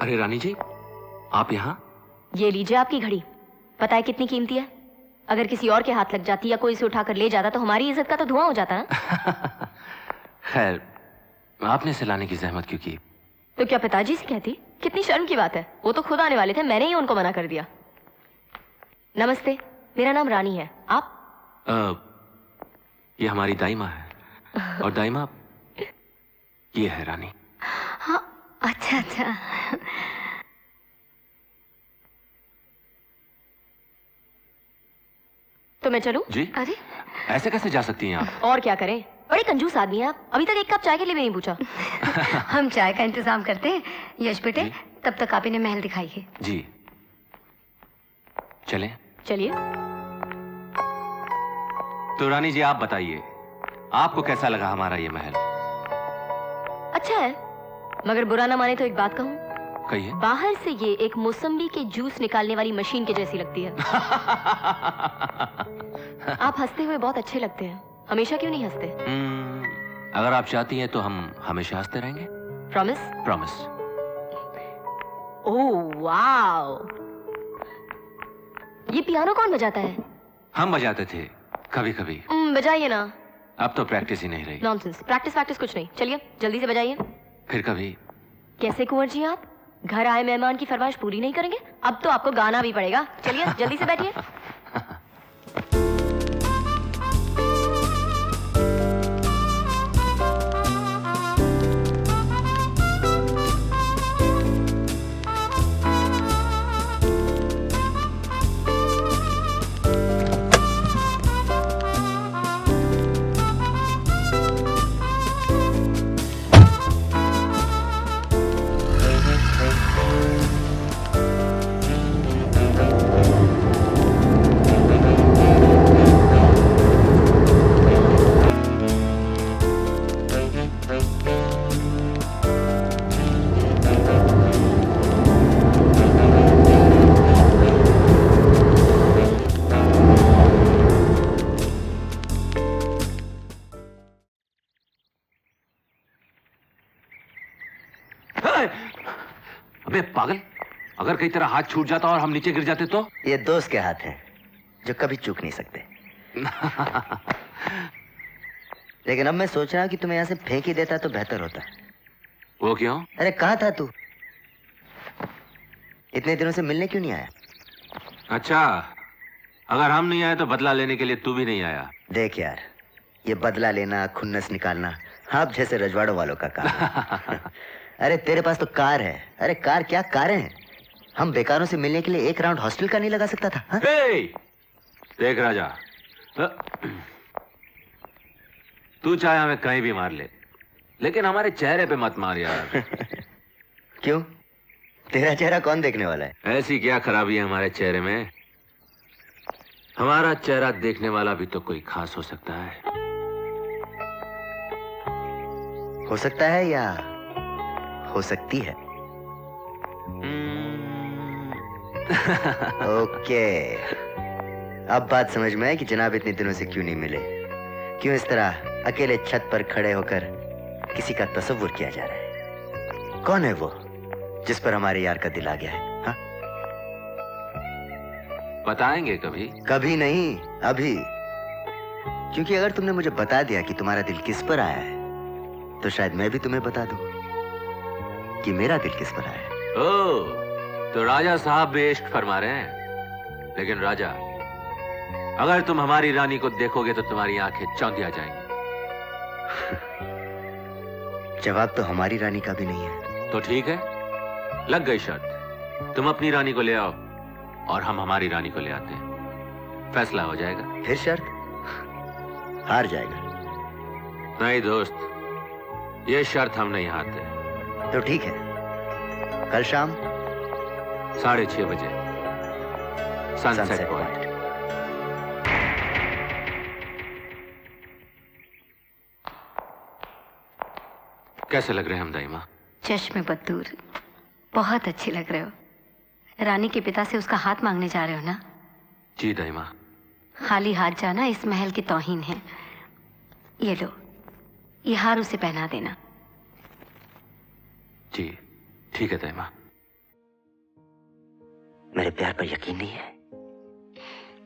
अरे रानी जी, आप यहाँ? ये लीजिए आपकी घड़ी। पता है कितनी कीमती है? अगर किसी और के हाथ लग जाती या कोई इसे उठाकर ले जाता तो हमारी इज्जत का तो धुआं हो जाता ना। खैर, आपने इसे लाने की जहमत क्यों की? तो क्या पिताजी से कहती? कितनी शर्म की बात है। वो तो खुद आने वाले थे, मैंने ही उनको मना कर दिया। नमस्ते, मेरा नाम रानी है। आप? ये हमारी दाइमा है। और दाइमा, ये है रानी। हाँ, अच्छा अच्छा। तो मैं चलूं? जी? अरे ऐसे कैसे जा सकती हैं आप? और क्या करें, बड़े कंजूस आदमी हैं आप। अभी तक एक कप चाय के लिए भी नहीं पूछा। हम चाय का इंतजाम करते हैं। यश बेटे, तब तक आप इन्हें महल दिखाइए। जी, चलें? चलिए। तो रानी जी, आप बताइए, आपको कैसा लगा हमारा ये महल? अच्छा है, मगर बुरा ना माने तो एक बात कहूं। कहिए। बाहर से ये एक मौसम्बी के जूस निकालने वाली मशीन के जैसी लगती है। आप हंसते हुए बहुत अच्छे लगते हैं। हमेशा क्यों नहीं हंसते? अगर आप चाहती हैं तो हम हमेशा हंसते रहेंगे। प्रॉमिस? प्रॉमिस। ओह वाओ, ये पियानो कौन बजाता है? हम बजाते थे कभी कभी। बजाइए ना। अब तो प्रैक्टिस ही नहीं रही। नॉनसेंस, प्रैक्टिस कुछ नहीं। चलिए जल्दी से बजाइए। फिर कभी। कैसे कुंवर जी, आप घर आए मेहमान की फरमाइश पूरी नहीं करेंगे? अब तो आपको गाना भी पड़ेगा। चलिए जल्दी से बैठिए। अबे पागल, अगर कहीं तरह हाथ छूट जाता और हम नीचे गिर जाते तो? ये दोस्त के हाथ हैं जो कभी चूक नहीं सकते। लेकिन अब मैं सोच रहा हूं कि तुम्हें यहां से फेंक ही देता तो बेहतर होता। वो क्यों? अरे कहाँ था तू? इतने दिनों से मिलने क्यों नहीं आया? अच्छा, अगर हम नहीं आए तो बदला लेने के लिए तू भी नहीं आया। देख यार, ये बदला लेना, खुन्नस निकालना आप जैसे रजवाड़ों वालों का काम है। अरे तेरे पास तो कार है। अरे कार क्या, कारें हैं। हम बेकारों से मिलने के लिए एक राउंड हॉस्टल का नहीं लगा सकता था? हाँ? देख राजा, तू चाहे हमें कहीं भी मार ले, लेकिन हमारे चेहरे पे मत मार यार। क्यों? तेरा चेहरा कौन देखने वाला है? ऐसी क्या खराबी है हमारे चेहरे में? हमारा चेहरा देखने वाला भी तो कोई खास हो सकता है। हो सकता है या हो सकती है? ओके, अब बात समझ में आई कि जनाब इतने दिनों से क्यों नहीं मिले, क्यों इस तरह अकेले छत पर खड़े होकर किसी का तसव्वुर किया जा रहा है। कौन है वो जिस पर हमारे यार का दिल आ गया है? हाँ? बताएंगे कभी? कभी नहीं, अभी। क्योंकि अगर तुमने मुझे बता दिया कि तुम्हारा दिल किस पर आया है तो शायद मैं भी तुम्हें बता दूं कि मेरा दिल किस पर आया है। ओह, तो राजा साहब भी इश्क फरमा रहे हैं। लेकिन राजा, अगर तुम हमारी रानी को देखोगे तो तुम्हारी आंखें चौंधिया जाएंगी। जवाब तो हमारी रानी का भी नहीं है। तो ठीक है, लग गई शर्त। तुम अपनी रानी को ले आओ और हम हमारी रानी को ले आते हैं। फैसला हो जाएगा। फिर शर्त? हार जाएगा। नहीं दोस्त, ये शर्त हम नहीं हारते। तो ठीक है, कल शाम 6:30 बजे सनसेट पॉइंट। कैसे लग रहे हैं हम दाइमा? चश्मे बदूर, बहुत अच्छे लग रहे हो। रानी के पिता से उसका हाथ मांगने जा रहे हो ना? जी दाइमा। खाली हाथ जाना इस महल की तौहीन है। ये लो, ये हार उसे पहना देना। जी ठीक है दाइमा। मेरे प्यार पर यकीन नहीं है?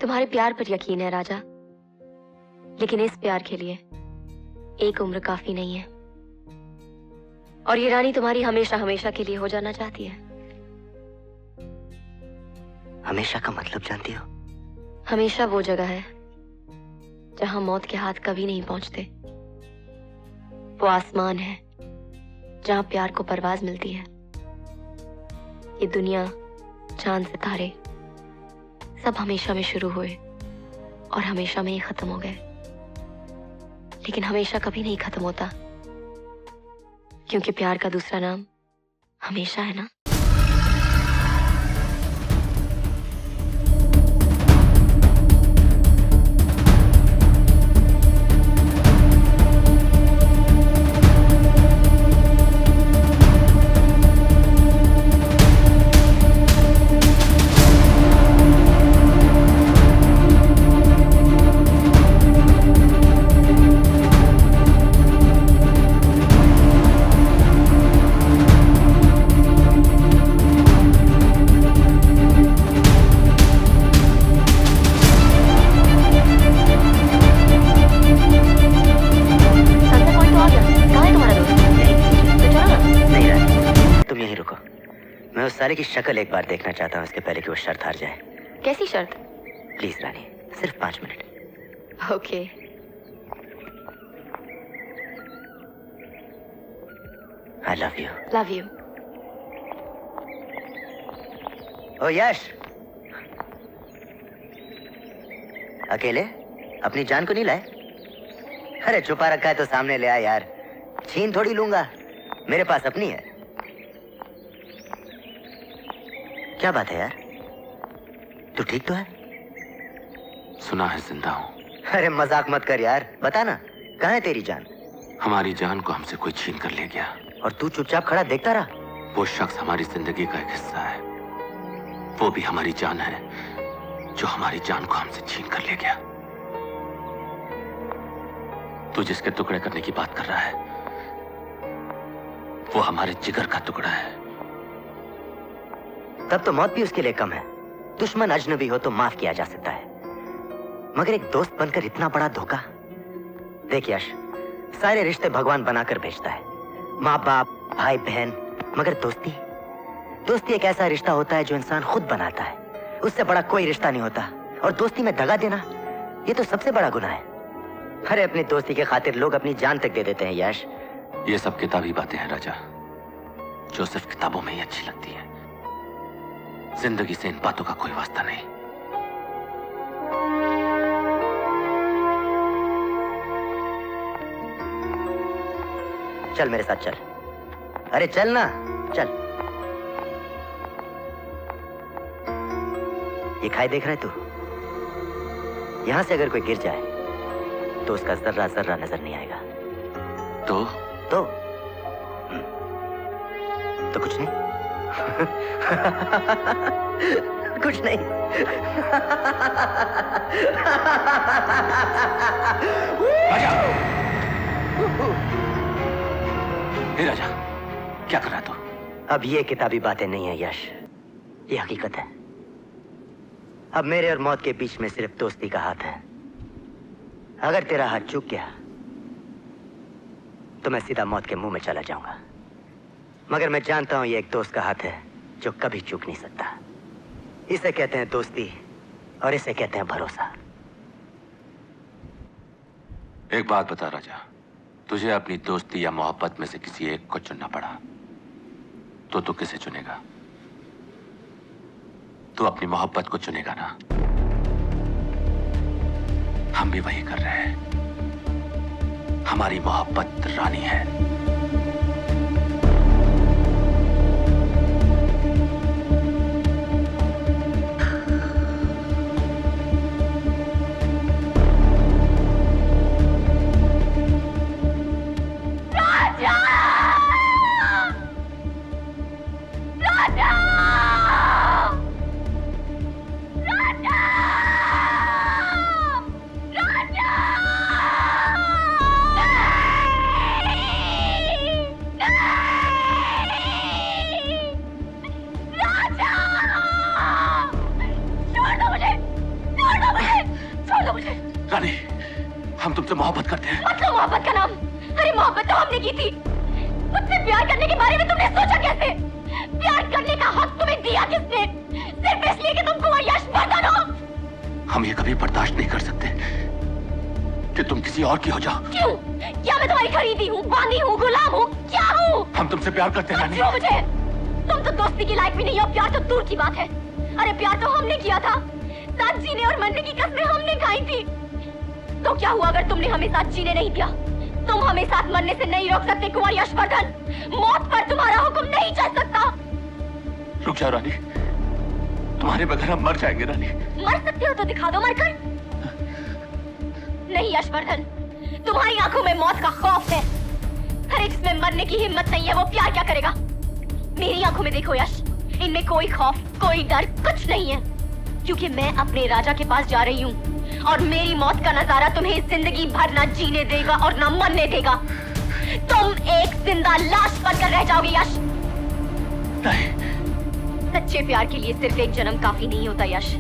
तुम्हारे प्यार पर यकीन है राजा, लेकिन इस प्यार के लिए एक उम्र काफी नहीं है। और ये रानी तुम्हारी हमेशा हमेशा के लिए हो जाना चाहती है। हमेशा का मतलब जानती हो? हमेशा वो जगह है जहां मौत के हाथ कभी नहीं पहुंचते। वो आसमान है जहां प्यार को परवाज मिलती है। ये दुनिया, चांद, सितारे सब हमेशा में शुरू हुए और हमेशा में ही खत्म हो गए, लेकिन हमेशा कभी नहीं खत्म होता, क्योंकि प्यार का दूसरा नाम हमेशा है ना। साले की शक्ल एक बार देखना चाहता हूँ, इसके पहले कि वो शर्त हार जाए। कैसी शर्त? प्लीज रानी, सिर्फ 5 minute. Okay. I love you. Love you. ओ यश, अकेले अपनी जान को नहीं लाए? अरे छुपा रखा है तो सामने ले आ यार, छीन थोड़ी लूंगा, मेरे पास अपनी है। क्या बात है यार, तू ठीक तो है? सुना है जिंदा हूं। अरे मजाक मत कर यार, बता ना, कहाँ है तेरी जान? हमारी जान को हमसे कोई छीन कर ले गया। और तू चुपचाप खड़ा देखता रहा? वो शख्स हमारी जिंदगी का एक हिस्सा है, वो भी हमारी जान है, जो हमारी जान को हमसे छीन कर ले गया। तू जिसके टुकड़े करने की बात कर रहा है, वो हमारे जिगर का टुकड़ा है। तब तो मौत भी उसके लिए कम है। दुश्मन अजनबी हो तो माफ किया जा सकता है, मगर एक दोस्त बनकर इतना बड़ा धोखा। देख यश, सारे रिश्ते भगवान बनाकर भेजता है, माँ बाप, भाई बहन, मगर दोस्ती, दोस्ती एक ऐसा रिश्ता होता है जो इंसान खुद बनाता है। उससे बड़ा कोई रिश्ता नहीं होता, और दोस्ती में दगा देना, ये तो सबसे बड़ा गुनाह है। अरे अपनी दोस्ती के खातिर लोग अपनी जान तक दे देते हैं यश। ये सब किताबी बातें हैं राजा, जो सिर्फ किताबों में ही अच्छी लगती हैं। जिंदगी से इन बातों का कोई वास्ता नहीं। चल मेरे साथ चल, अरे चल ना, चल। ये खाई देख रहा है तू? यहां से अगर कोई गिर जाए तो उसका जर्रा जर्रा नजर नहीं आएगा। तो तो कुछ नहीं। कुछ नहीं। राजा! हे राजा, क्या कर रहा तू? अब ये किताबी बातें नहीं है यश, ये हकीकत है। अब मेरे और मौत के बीच में सिर्फ दोस्ती का हाथ है। अगर तेरा हाथ चूक गया तो मैं सीधा मौत के मुंह में चला जाऊंगा, मगर मैं जानता हूं ये एक दोस्त का हाथ है जो कभी चूक नहीं सकता। इसे कहते हैं दोस्ती और इसे कहते हैं भरोसा। एक बात बता राजा, तुझे अपनी दोस्ती या मोहब्बत में से किसी एक को चुनना पड़ा तो तू किसे चुनेगा? तू अपनी मोहब्बत को चुनेगा ना? हम भी वही कर रहे हैं। हमारी मोहब्बत रानी है। दो मुझे। रानी, हम तुमसे मोहब्बत करते हैं। मत लो मोहब्बत का नाम। अरे मोहब्बत तो हमने की थी। मुझसे प्यार करने के बारे में तुमने सोचा कैसे? प्यार करने का हक तुम्हें दिया किसने? सिर्फ इसलिए कि तुम कुंवर यशवर्धन हो। हम ये कभी बर्दाश्त नहीं कर सकते कि तुम किसी और की हो जाओ। क्यों? क्या मैं तुम्हारी खरीदी हूँ, बांधी हूँ, गुलाम हूँ? क्या हूँ? हम तुमसे प्यार करते हैं रानी। मुझे तुम तो दोस्ती की लायक भी नहीं हो। प्यार तो दूर की बात है। अरे प्यार तो हमने किया था। साथ जीने और मरने की कस्में हमने खाई थी। तो क्या हुआ अगर तुमने हमें साथ जीने नहीं दिया? तुम हमें साथ मरने से नहीं रोक सकते कुंवर यशवर्धन। मौत पर तुम्हारा हुक्म नहीं चल सकता। रुक जाओ रानी, तुम्हारे बगैर हम मर जाएंगे रानी। मर सकते हो तो दिखा दो मरकर। नहीं यशवर्धन, तुम्हारी आंखों में मौत का खौफ है। अरे जिसमें मरने की हिम्मत नहीं है वो प्यार क्या करेगा? मेरी आंखों में देखो यश, इनमें कोई खौफ, कोई डर, कुछ नहीं है। क्योंकि मैं अपने राजा के पास जा रही हूँ और मेरी मौत का नजारा तुम्हें जिंदगी भर न जीने देगा और न मरने देगा। तुम एक जिंदा लाश बनकर रह जाओगे यश। नहीं। सच्चे प्यार के लिए सिर्फ एक जन्म काफी नहीं होता यश।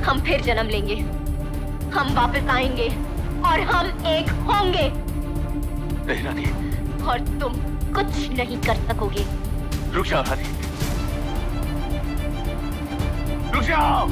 हम फिर जन्म लेंगे, हम वापस आएंगे और हम एक होंगे। नहीं रानी। और तुम कुछ नहीं कर सकोगे। रुक जाओ रानी, रुक जाओ।